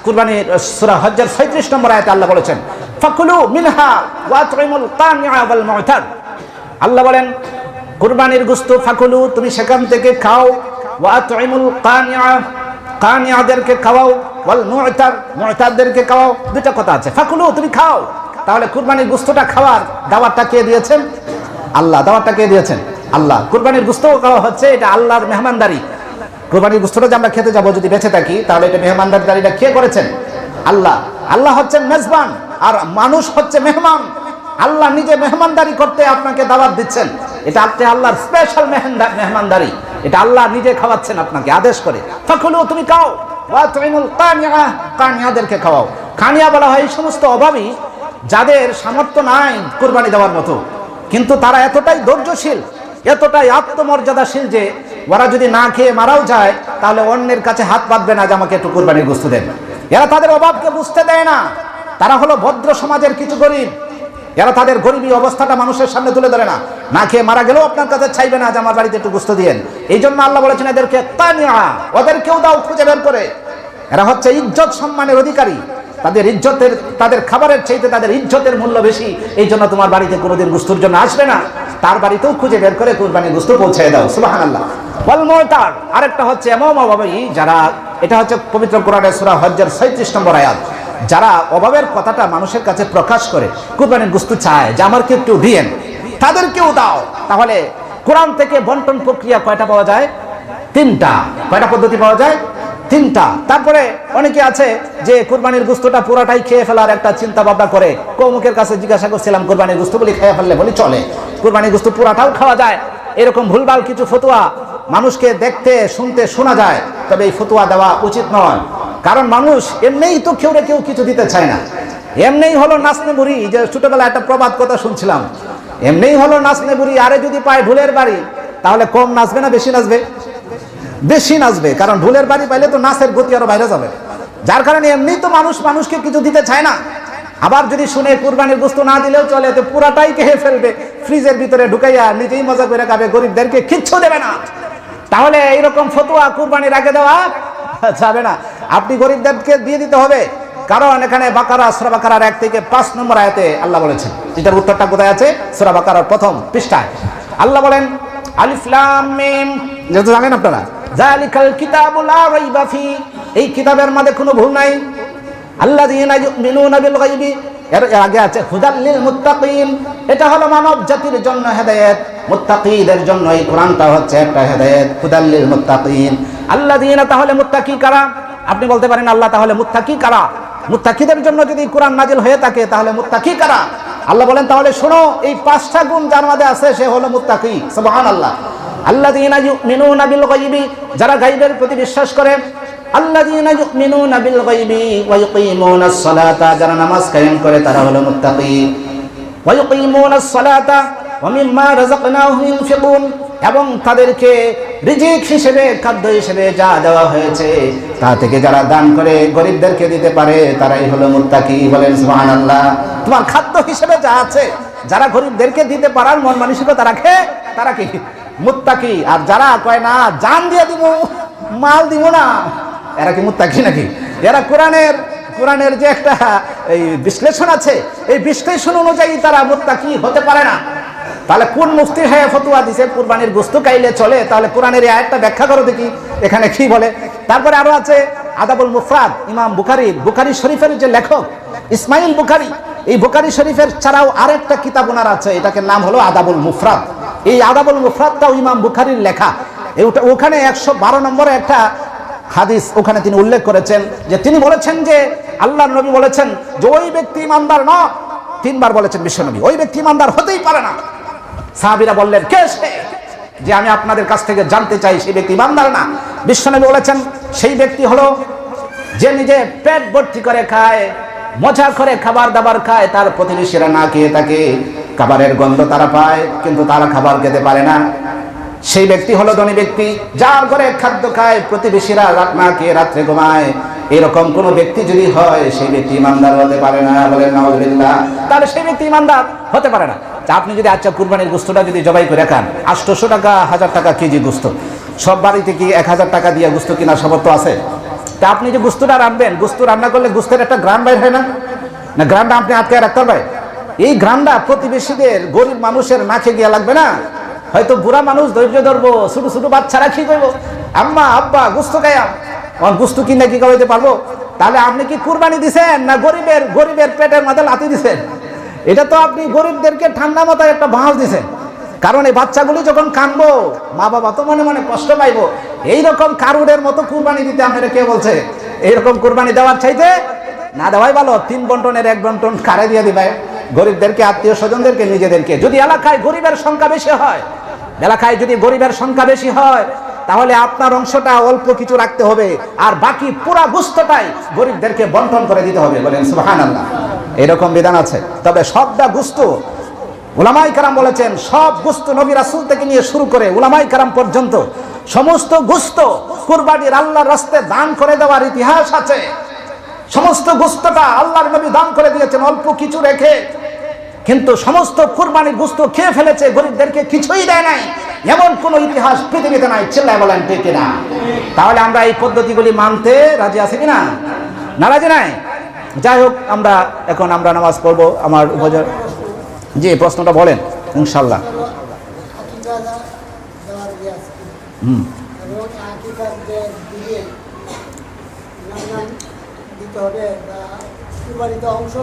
কুরবানির সূরা হজ্জের ৩৬ নম্বর আয়াতে আল্লাহ বলেছেন ফাকুলু মিনহা ওয়া আতইমুল কানিআ ওয়াল মু'তার। আল্লাহ বলেন কুরবানির গোশত ফাকুলু, তুমি সেখান থেকে খাও, ওয়া আতইমুল কানিআ, কানিআদেরকে খাওয়াও, ওয়াল মু'তার, মু'তারদেরকে খাওয়াও। দুটো কথা আছে, ফাকুলু তুমি খাও। তাহলে কুরবানির গোশতটা খাওয়ার দাওয়াতটা কে দিয়েছেন? আল্লাহ। দাওয়াতটা কে দিয়েছেন? আল্লাহ। কুরবানির গোশত খাওয়া হচ্ছে এটা আল্লাহর মেহমানদারি। কুরবানির গোশতটা যে আমরা খেতে যাব যদি বেঁচে থাকি, তাহলে এটা মেহমানদারিটা কে করেছেন? আল্লাহ। আল্লাহ হচ্ছেন মেজবান আর মানুষ হচ্ছে মেহমান। আল্লাহ নিজে মেহমানদারি করতে আপনাকে দাওয়াত দিচ্ছেন। এটা আপনি আল্লাহর স্পেশাল মেহমানদারি। এটা আল্লাহ নিজে খাওয়াচ্ছেন আপনাকে আদেশ করে। ফাকুলু তুমি খাও, ওয়া তুইমুল কানিআ, কানিআদেরকে খাওয়াও। কানিআ বলা হয় এই সমস্ত অভাবী যাদের সামর্থ্য নাই কুরবানি দেওয়ার মতো, কিন্তু তারা এতটাই ধৈর্যশীল, এতটাই আত্মমর্যাদাশীল যে ওরা যদি না খেয়ে মারাও যায় তাহলে অন্যের কাছে হাত পাতবে না যে আমাকে একটু কুরবানির গোশত দেন। এরা তাদের অভাবকে বুঝতে দেয় না। তারা হলো ভদ্র সমাজের কিছু গরিব। এরা তাদের গরিবী অবস্থাটা মানুষের সামনে তুলে ধরে না। না খেয়ে মারা গেলেও আপনার কাছে চাইবে না যে আমার বাড়িতে একটু গোশত দিয়েন। এই জন্য আল্লাহ বলেছেন এদেরকে কানিআ, ওদেরকেও দাও খুঁজে বের করে। এরা হচ্ছে ইজ্জত সম্মানের অধিকারী। তাদের ইজ্জতের, তাদের খাবারের চাইতে তাদের ইজ্জতের মূল্য বেশি। এই জন্য তোমার বাড়িতে কোনোদিন গোশতের জন্য আসবে না, তার বাড়িতেও খুঁজে বের করে কুরবানির গোশত পৌঁছে দাও। সুবহানাল্লাহ। ওয়াল মু'তার, আরেকটা হচ্ছে এমন অভাবী যারা, এটা হচ্ছে পবিত্র কোরআনের সূরা হজ্জের ৩৬ নম্বর আয়াত, যারা অভাবের কথাটা মানুষের কাছে প্রকাশ করে কুরবানির গোশত চায় যে আমাকে একটু দিয়েন, তাদেরকেও দাও। তাহলে কোরআন থেকে বন্টন প্রক্রিয়া কয়টা পাওয়া যায়? ৩টা। কয়টা পদ্ধতি পাওয়া যায়? ৩টা। তারপরে অনেকে আছে যে কুরবানির গোশতটা পুরাটাই খেয়ে ফেলার একটা চিন্তা ভাবনা করে। কৌমুকের কাছে জিজ্ঞাসা করছিলাম কুরবানির গোশত বলি খেয়ে ফেললে বলি চলে, কুরবানির গোশত পুরাটাও খাওয়া যায়। এরকম ভুলভাল কিছু ফতোয়া মানুষকে দেখতে শুনতে শোনা যায়, তবে এই ফতোয়া দেওয়া উচিত নয়। কারণ মানুষ এমনিই তো কেউ কিছু দিতে চায় না। এমনিই হলো নাচনে বুড়ি, যে ছোটবেলায় একটা প্রবাদ কথা শুনছিলাম, এমনিই হলো নাচনে বুড়ি, আরে যদি পায় ঢুলের বাড়ি তাহলে কম নাচবে না বেশি নাচবে? বেশি নাচবে, কারণ ঢুলের বাড়ি পাইলে তো নাচের গতি আরো বাইরে যাবে। যার কারণে এমনি তো মানুষ মানুষকে কিছু দিতে চায় না। আবার যদি শুনে কুরবানির গোশত না দিলেও চলে, তো পুরাটাই খেয়ে ফেলবে, ফ্রিজের ভিতরে ঢুকাইয়া নিজেই মজা করে খাবে, গরিবদেরকে কিচ্ছু দেবে না। তাহলে এইরকম ফতোয়া কুরবানির আগে দেওয়া যাবে না। আপনি গরিবদেরকে দিয়ে দিতে হবে, কারণ এখানে বাকারা, সূরা বাকারার 1 থেকে 5 নম্বর আয়াতে আল্লাহ বলেছেন। এটার উত্তরটা কোথায় আছে? সূরা বাকারার প্রথম পৃষ্ঠায় আল্লাহ বলেন আলিফ লাম মিম, যেহেতু জানেন আপনারা, যালিকাল কিতাবু লা রাইবা ফি, এই কিতাবের মধ্যে কোনো ভুল নাই। আল্লাযীনা ইউমিনুনা বিল গায়বি, এর আগে আছে হুদাল লিল মুত্তাকিন, এটা হলো মানব জাতির জন্য হেদায়েত, মুত্তাকিদের জন্য এই কোরআনটা হচ্ছে একটা হেদায়েত, হুদাল লিল মুত্তাকিন। আল্লাযীনা, তাহলে মুত্তাকি কারা? আপনি বলতে পারেন আল্লাহ তাহলে মুত্তাকি কারা? মুত্তাকিদের জন্য যদি কোরআন নাজিল হয়ে থাকে তাহলে মুত্তাকি কারা? আল্লাহ বলেন তাহলে শোনো, এই 5টা গুণ যার মধ্যে আছে সে হলো মুত্তাকি। সুবহানাল্লাহ। আল্লাযীনা ইউমিনুনা বিল গায়বি, যারা গায়বের প্রতি বিশ্বাস করে। আল্লাযীনা ইউমিনুনা বিল গায়বি ওয়া ইউকিমুনাস সালাতা, যারা নামাজ কায়েম করে তারা হলো মুত্তাকি। ওয়া ইউকিমুনাস সালাতা ওয়া মিম্মা রাযাকনাহুম ইউনফিকুন, এবং তাদেরকে রিজিক হিসেবে, খাদ্য হিসেবে যা দেওয়া হয়েছে তা থেকে যারা দান করে গরিবদেরকে দিতে পারে তারাই হলো মুত্তাকি। বলেন সুবহানাল্লাহ। তোমার খাদ্য হিসেবে যা আছে, যারা গরিবদেরকে দিতে পারার মন মানসিকতা রাখে তারা কি মুত্তাকি। আর যারা কয় না জান দিয়ে দিব, মাল দিব না, এরা কি মুত্তাকি নাকি? এরা কোরআনের যে একটা এই বিশ্লেষণ আছে, এই বিশ্লেষণ অনুযায়ী তারা মুত্তাকি হতে পারে না। তাহলে কোন মুফতি সাহেব ফতোয়া দিছে কুরবানির গোশত খাইলে চলে? তাহলে কোরআনের এই আয়াতটা ব্যাখ্যা করো দেখি, এখানে কি বলে। তারপরে আরো আছে আদাবুল মুফরাদ, ইমাম বুখারী শরীফের যে লেখক ইসমাইল বুখারী, এই বুখারী শরীফের ছাড়াও আরেকটা কিতাব ওনার আছে, এটাকে নাম হলো আদাবুল মুফরাদ। এই আদাবুল মুফরাদটাও ইমাম বুখারীর লেখা। ওখানে 112 নম্বরে একটা হাদিস ওখানে তিনি উল্লেখ করেছেন, যে তিনি বলেছেন যে আল্লাহর নবী বলেছেন যে ওই ব্যক্তি ইমানদার না, 3 বার বলেছেন বিশ্বনবী, ওই ব্যক্তি ইমানদার হতেই পারে না। সাহাবীরা বললেন কে সে, যে আমি আপনাদের কাছ থেকে জানতে চাই সেই ব্যক্তি ইমানদার না। বিশ্বনবী বলেছেন সেই ব্যক্তি হলো যে নিজে পেট ভর্তি করে খায়, মজা করে খাবার দাবার খায়, তার প্রতিবেশীরা না খেয়ে থাকে, খাবারের গন্ধ তারা পায় কিন্তু তারা খাবার খেতে পারে না। সেই ব্যক্তি হলো ধনী ব্যক্তি, যার ঘরে খাদ্য খায়, প্রতিবেশীরা না খেয়ে রাত্রে ঘুমায়। এরকম কোন ব্যক্তি যদি হয় সেই ব্যক্তি ইমানদার হতে পারে না। বলেন নাউযুবিল্লাহ। তাহলে সেই ব্যক্তি ইমানদার হতে পারে না। আপনি যদি আচ্ছা কুরবানির গোশতটা যদি জবাই করে খান, 800 টাকা 1000 টাকা কেজি গোশত, সব বাড়িতে কি 1000 টাকা দিয়ে গোশত কিনা সামর্থ্য আছে? তা আপনি যে গুস্তটা রাখবেন, গুস্ত রান্না করলে গুস্তের একটা গ্রাম বাইর হয় না? না গ্রামটা আপনি আটকে রাখতে পারবেন? এই গ্রামটা প্রতিবেশীদের, গরিব মানুষের নাকে গিয়া লাগবে না? হয়তো বুড়া মানুষ ধৈর্য ধরবো, ছোট ছোট বাচ্চারা কি করবো, আম্মা আব্বা গুস্ত খাইয়া, আমার গুস্ত কিনা কি খাওয়াইতে পারবো? তাহলে আপনি কি কুরবানি দিছেন না গরিবের পেটের মাথায় লাথি দিছেন? এটা তো আপনি গরিবদেরকে ঠান্ডা মাথায় একটা বাঁশ দিছেন। কারণ এই বাচ্চাগুলি যখন কানবো, মা বাবা তো মনে মনে কষ্ট পাইবো। এইরকম কারুরের মতো কুরবানি দিতে আপনারা কে বলছে? এইরকম কুরবানি দেওয়ার চাইতে না দেওয়াই ভালো। 3 বন্টনের 1 বন্টন কারে দিয়ে দিবে, গরিবদেরকে, আত্মীয় স্বজনদেরকে, নিজেদেরকে। যদি এলাকায় গরিবের সংখ্যা বেশি হয়, এলাকায় যদি গরিবের সংখ্যা বেশি হয়, তাহলে আপনার অংশটা অল্প কিছু রাখতে হবে, আর বাকি পুরা গুস্তটাই গরিবদেরকে বন্টন করে দিতে হবে। বলেন সুবহানাল্লাহ। এরকম বিধান আছে। তবে সবটা গুস্ত, উলামায়ে কেরাম বলেছেন, সব গুস্ত নবী রাসূল থেকে নিয়ে শুরু করে উলামায়ে কেরাম পর্যন্ত সমস্ত গুস্ত কুরবানির আল্লাহর রাস্তায় দান করে দেওয়ার ইতিহাস আছে। সমস্ত গুস্তটা আল্লাহর নবী দান করে দিয়েছেন অল্প কিছু রেখে। কিন্তু সমস্ত কুরবানির গুস্ত খেয়ে ফেলেছে, গরিবদেরকে কিছুই দেয় নাই, এমন কোন ইতিহাস পৃথিবীতে নাই। চিল্লায় বলেন ঠিক কিনা? তাহলে আমরা এই পদ্ধতিগুলি মানতে রাজি আছি কিনা? নারাজি নাই? যাই হোক, এখন আমরা নামাজ পড়বো। আমার উপজেলা জি প্রশ্নটা বলেন ইনশাল্লাহ। দিতে হবে, অংশ